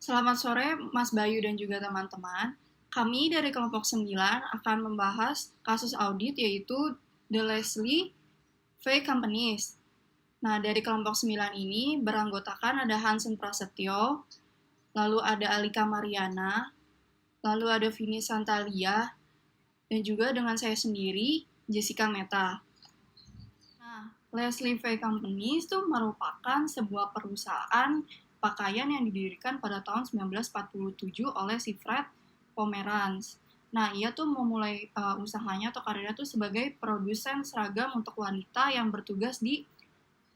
Selamat sore Mas Bayu dan juga teman-teman. Kami dari kelompok 9 akan membahas kasus audit yaitu The Leslie Fay Companies. Nah, dari kelompok 9 ini beranggotakan ada Hansen Prasetyo, lalu ada Alika Mariana, lalu ada Vini Santalia, dan juga dengan saya sendiri, Jessica Meta. Nah, Leslie Fay Companies itu merupakan sebuah perusahaan pakaian yang didirikan pada tahun 1947 oleh si Fred Pomeranz. Nah, ia tuh memulai usahanya atau karirnya tuh sebagai produsen seragam untuk wanita yang bertugas di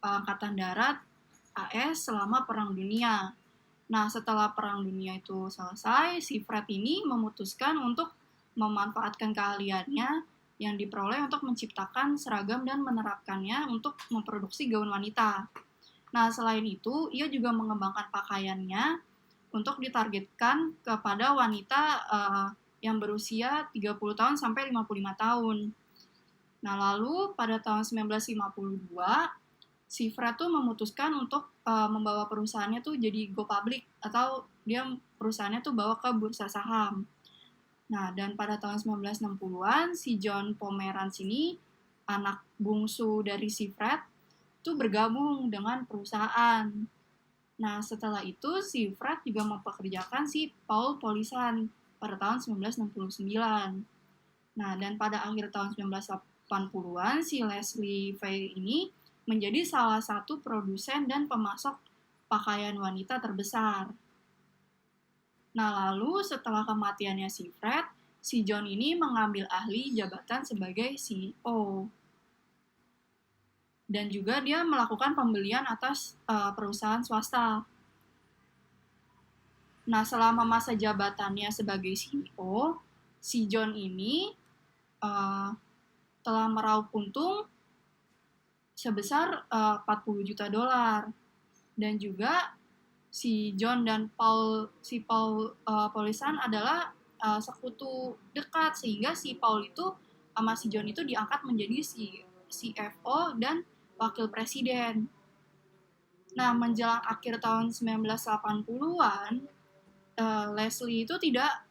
Angkatan Darat AS selama Perang Dunia. Nah, setelah Perang Dunia itu selesai, si Fred ini memutuskan untuk memanfaatkan keahliannya yang diperoleh untuk menciptakan seragam dan menerapkannya untuk memproduksi gaun wanita. Nah, selain itu, ia juga mengembangkan pakaiannya untuk ditargetkan kepada wanita yang berusia 30 tahun sampai 55 tahun. Nah, lalu pada tahun 1952, si Fred tuh memutuskan untuk membawa perusahaannya tuh jadi go public atau dia perusahaannya tuh bawa ke bursa saham. Nah, dan pada tahun 1960-an si John Pomeranz ini anak bungsu dari si Fred tuh bergabung dengan perusahaan. Nah, setelah itu si Fred juga mempekerjakan si Paul Polisan pada tahun 1969. Nah, dan pada akhir tahun 1980-an si Leslie Fay ini menjadi salah satu produsen dan pemasok pakaian wanita terbesar. Nah, lalu setelah kematiannya si Fred, si John ini mengambil alih jabatan sebagai CEO. Dan juga dia melakukan pembelian atas perusahaan swasta. Nah, selama masa jabatannya sebagai CEO, si John ini telah meraup untung sebesar 40 juta dolar. Dan juga si John dan Paul Polisan adalah sekutu dekat, sehingga si Paul itu sama si John itu diangkat menjadi si CFO dan wakil presiden. Nah, menjelang akhir tahun 1980-an, Leslie itu tidak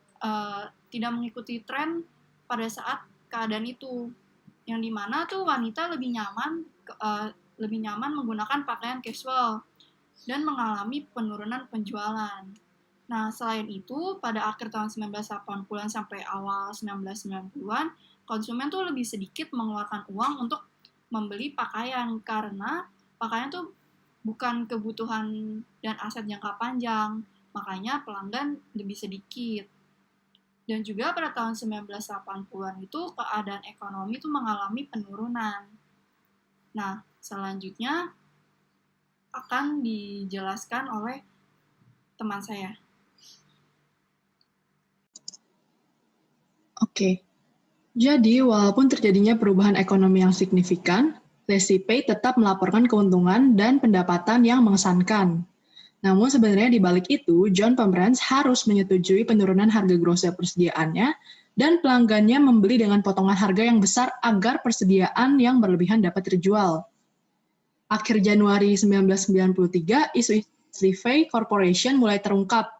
mengikuti tren pada saat keadaan itu, yang dimana tuh wanita lebih nyaman menggunakan pakaian casual dan mengalami penurunan penjualan. Nah, selain itu, pada akhir tahun 1980-an sampai awal 1990-an, konsumen tuh lebih sedikit mengeluarkan uang untuk membeli pakaian karena pakaian tuh bukan kebutuhan dan aset jangka panjang, makanya pelanggan lebih sedikit. Dan juga pada tahun 1980-an itu keadaan ekonomi itu mengalami penurunan. Nah, selanjutnya akan dijelaskan oleh teman saya. Oke, jadi walaupun terjadinya perubahan ekonomi yang signifikan, Leslie Fay tetap melaporkan keuntungan dan pendapatan yang mengesankan. Namun sebenarnya di balik itu, John Pomeranz harus menyetujui penurunan harga grosir persediaannya dan pelanggannya membeli dengan potongan harga yang besar agar persediaan yang berlebihan dapat terjual. Akhir Januari 1993, isu Leslie Fay Corporation mulai terungkap.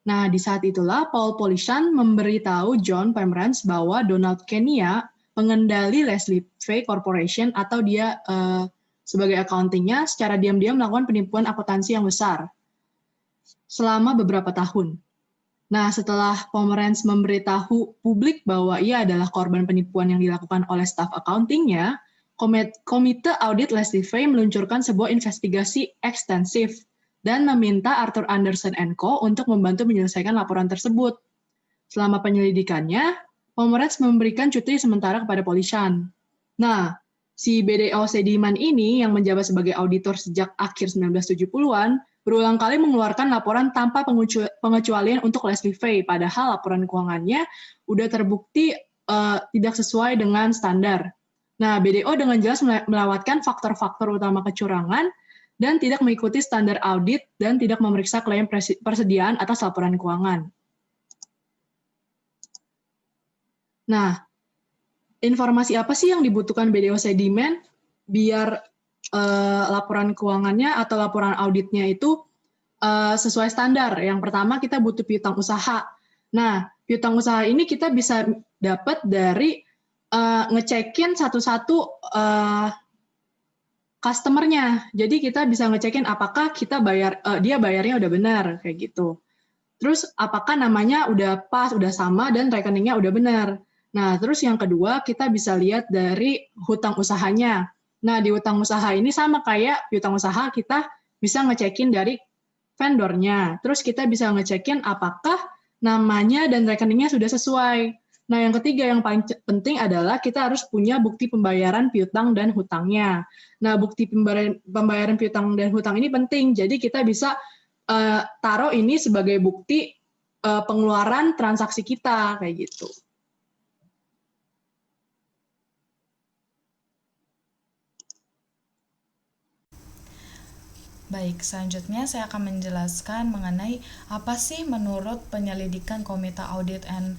Nah, di saat itulah Paul Polisan memberitahu John Pomeranz bahwa Donald Kenya, pengendali Leslie Fay Corporation atau dia sebagai accounting-nya, secara diam-diam melakukan penipuan akuntansi yang besar selama beberapa tahun. Nah, setelah Pomeranz memberitahu publik bahwa ia adalah korban penipuan yang dilakukan oleh staf accounting-nya, Komite Audit Leslie Fay meluncurkan sebuah investigasi ekstensif dan meminta Arthur Andersen & Co. untuk membantu menyelesaikan laporan tersebut. Selama penyelidikannya, Pomeranz memberikan cuti sementara kepada Polisan. Nah, si BDO Sediman ini yang menjabat sebagai auditor sejak akhir 1970-an, berulang kali mengeluarkan laporan tanpa pengecualian untuk Leslie Fay, padahal laporan keuangannya udah terbukti tidak sesuai dengan standar. Nah, BDO dengan jelas melewatkan faktor-faktor utama kecurangan dan tidak mengikuti standar audit dan tidak memeriksa klaim persediaan atas laporan keuangan. Nah, informasi apa sih yang dibutuhkan BDO Sediman biar laporan keuangannya atau laporan auditnya itu sesuai standar. Yang pertama kita butuh piutang usaha. Nah, piutang usaha ini kita bisa dapat dari ngecekin satu-satu customer-nya. Jadi kita bisa ngecekin apakah kita dia bayarnya udah benar kayak gitu. Terus apakah namanya udah pas, udah sama dan rekeningnya udah benar. Nah, terus yang kedua kita bisa lihat dari hutang usahanya. Nah, di hutang usaha ini sama kayak piutang usaha, kita bisa ngecekin dari vendornya. Terus kita bisa ngecekin apakah namanya dan rekeningnya sudah sesuai. Nah, yang ketiga yang paling penting adalah kita harus punya bukti pembayaran piutang dan hutangnya. Nah, bukti pembayaran piutang dan hutang ini penting. Jadi kita bisa taruh ini sebagai bukti pengeluaran transaksi kita kayak gitu. Baik, selanjutnya saya akan menjelaskan mengenai apa sih menurut penyelidikan Komite Audit and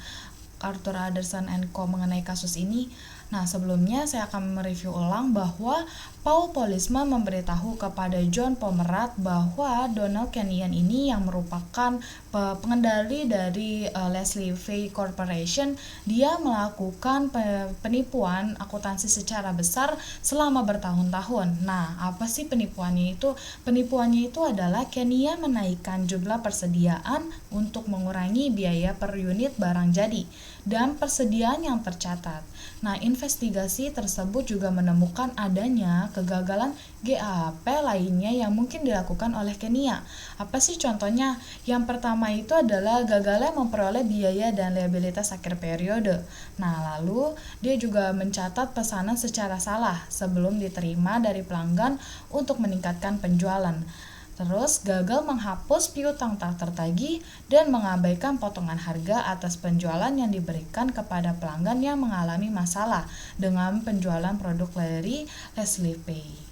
Arthur Andersen & Co mengenai kasus ini. Nah, sebelumnya saya akan mereview ulang bahwa Paul Polisman memberitahu kepada John Pomerat bahwa Donald Kenyon ini yang merupakan pengendali dari Leslie Fay Corporation, dia melakukan penipuan akuntansi secara besar selama bertahun-tahun. Nah, apa sih penipuannya itu? Penipuannya itu adalah Kenyon menaikkan jumlah persediaan untuk mengurangi biaya per unit barang jadi dan persediaan yang tercatat. Nah, investigasi tersebut juga menemukan adanya kegagalan GAAP lainnya yang mungkin dilakukan oleh Kenia. Apa sih contohnya? Yang pertama itu adalah gagalnya memperoleh biaya dan liabilitas akhir periode. Nah, lalu dia juga mencatat pesanan secara salah sebelum diterima dari pelanggan untuk meningkatkan penjualan. Terus gagal menghapus piutang tak tertagih dan mengabaikan potongan harga atas penjualan yang diberikan kepada pelanggan yang mengalami masalah dengan penjualan produk dari Leslie Pay.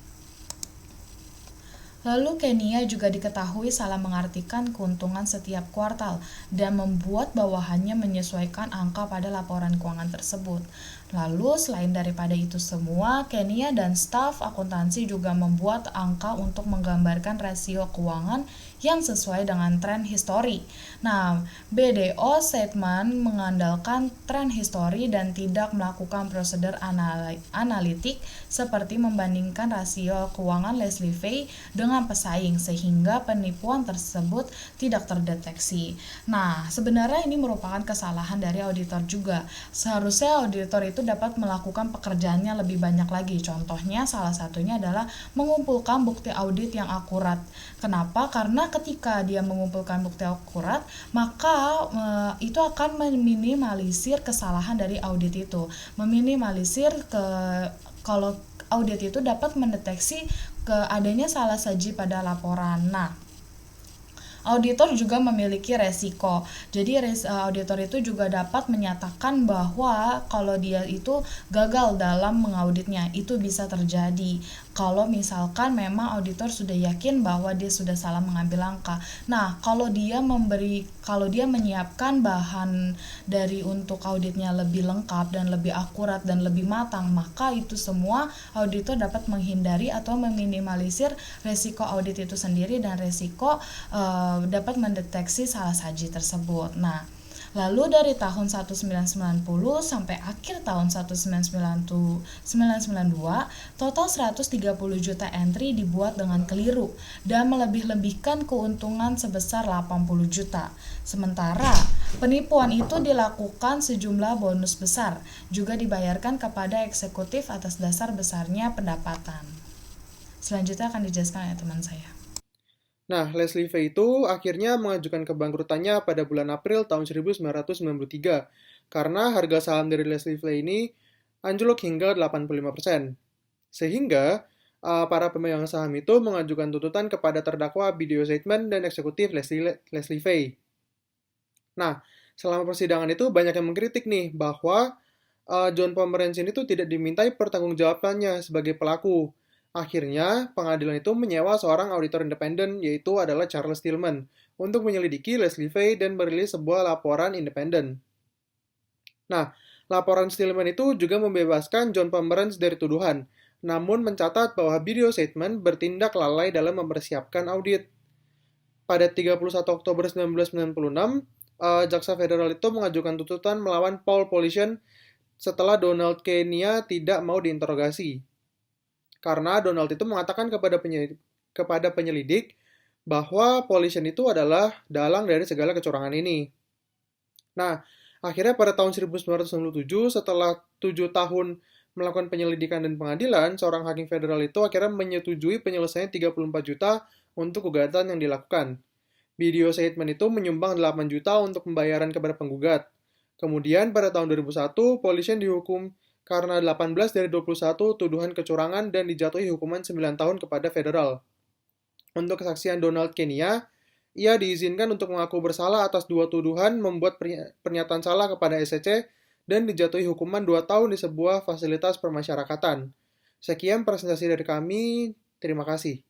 Lalu Kenia juga diketahui salah mengartikan keuntungan setiap kuartal dan membuat bawahannya menyesuaikan angka pada laporan keuangan tersebut. Lalu selain daripada itu semua, Kenia dan staf akuntansi juga membuat angka untuk menggambarkan rasio keuangan yang sesuai dengan tren histori. Nah, BDO statement mengandalkan tren histori dan tidak melakukan prosedur analitik seperti membandingkan rasio keuangan Leslie Fay dengan pesaing sehingga penipuan tersebut tidak terdeteksi. Nah, sebenarnya ini merupakan kesalahan dari auditor juga. Seharusnya auditor itu dapat melakukan pekerjaannya lebih banyak lagi. Contohnya salah satunya adalah mengumpulkan bukti audit yang akurat. Kenapa? Karena ketika dia mengumpulkan bukti akurat, maka itu akan meminimalisir kesalahan dari audit itu. Meminimalisir kalau audit itu dapat mendeteksi adanya salah saji pada laporan. Nah, auditor juga memiliki resiko. Jadi auditor itu juga dapat menyatakan bahwa kalau dia itu gagal dalam mengauditnya, itu bisa terjadi. Kalau misalkan memang auditor sudah yakin bahwa dia sudah salah mengambil langkah. Nah, kalau dia menyiapkan bahan dari untuk auditnya lebih lengkap dan lebih akurat dan lebih matang, maka itu semua auditor dapat menghindari atau meminimalisir resiko audit itu sendiri dan resiko dapat mendeteksi salah saji tersebut. Nah, lalu dari tahun 1990 sampai akhir tahun 1992, total 130 juta entry dibuat dengan keliru dan melebih-lebihkan keuntungan sebesar 80 juta. Sementara penipuan itu dilakukan sejumlah bonus besar, juga dibayarkan kepada eksekutif atas dasar besarnya pendapatan. Selanjutnya akan dijelaskan oleh teman saya. Nah, Leslie Fay itu akhirnya mengajukan kebangkrutannya pada bulan April tahun 1993 karena harga saham dari Leslie Fay ini anjlok hingga 85%. Sehingga para pemegang saham itu mengajukan tuntutan kepada terdakwa BDO Seidman dan eksekutif Leslie Fay. Nah, selama persidangan itu banyak yang mengkritik nih bahwa John Pomerantz ini tuh tidak dimintai pertanggungjawabannya sebagai pelaku. Akhirnya, pengadilan itu menyewa seorang auditor independen, yaitu adalah Charles Tillman, untuk menyelidiki Leslie Fay dan merilis sebuah laporan independen. Nah, laporan Tillman itu juga membebaskan John Pomerantz dari tuduhan, namun mencatat bahwa BDO Seidman bertindak lalai dalam mempersiapkan audit. pada 31 Oktober 1996, Jaksa Federal itu mengajukan tuntutan melawan Paul Pollution setelah Donald Kenia tidak mau diinterogasi. Karena Donald itu mengatakan kepada penyelidik bahwa Pollution itu adalah dalang dari segala kecurangan ini. Nah, akhirnya pada tahun 1997, setelah 7 tahun melakukan penyelidikan dan pengadilan, seorang hakim federal itu akhirnya menyetujui penyelesaian 34 juta untuk gugatan yang dilakukan. Video statement itu menyumbang 8 juta untuk pembayaran kepada penggugat. Kemudian pada tahun 2001, Pollution dihukum karena 18 dari 21 tuduhan kecurangan dan dijatuhi hukuman 9 tahun kepada federal. Untuk kesaksian Donald Kenia, ia diizinkan untuk mengaku bersalah atas 2 tuduhan membuat pernyataan salah kepada SEC dan dijatuhi hukuman 2 tahun di sebuah fasilitas permasyarakatan. Sekian presentasi dari kami, terima kasih.